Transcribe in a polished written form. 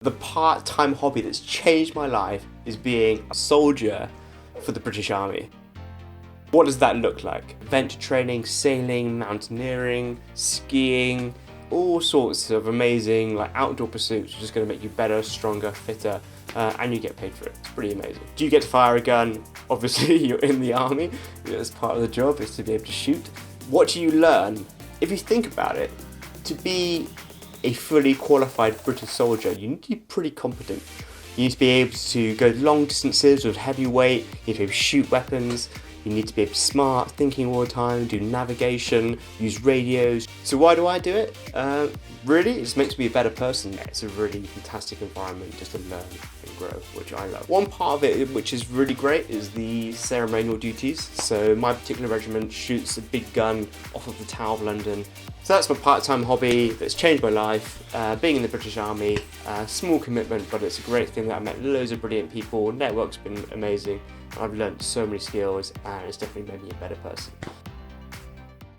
The part-time hobby that's changed my life is being a soldier for the British Army. What does that look like? Adventure training, sailing, mountaineering, skiing, all sorts of amazing outdoor pursuits which are just going to make you better, stronger, fitter, and you get paid for it. It's pretty amazing. Do you get to fire a gun? Obviously you're in the army, that's part of the job, is to be able to shoot. What do you learn? If you think about it, to be a fully qualified British soldier, you need to be pretty competent. You need to be able to go long distances with heavy weight, you need to be able to shoot weapons, you need to be able to smart, thinking all the time, do navigation, use radios. So why do I do it? Really, it just makes me a better person. It's a really fantastic environment just to learn and grow, which I love. One part of it which is really great is the ceremonial duties. So my particular regiment shoots a big gun off of the Tower of London. So that's my part-time hobby that's changed my life, being in the British Army. Small commitment, but it's a great thing that I met loads of brilliant people, network's been amazing, I've learned so many skills and it's definitely made me a better person.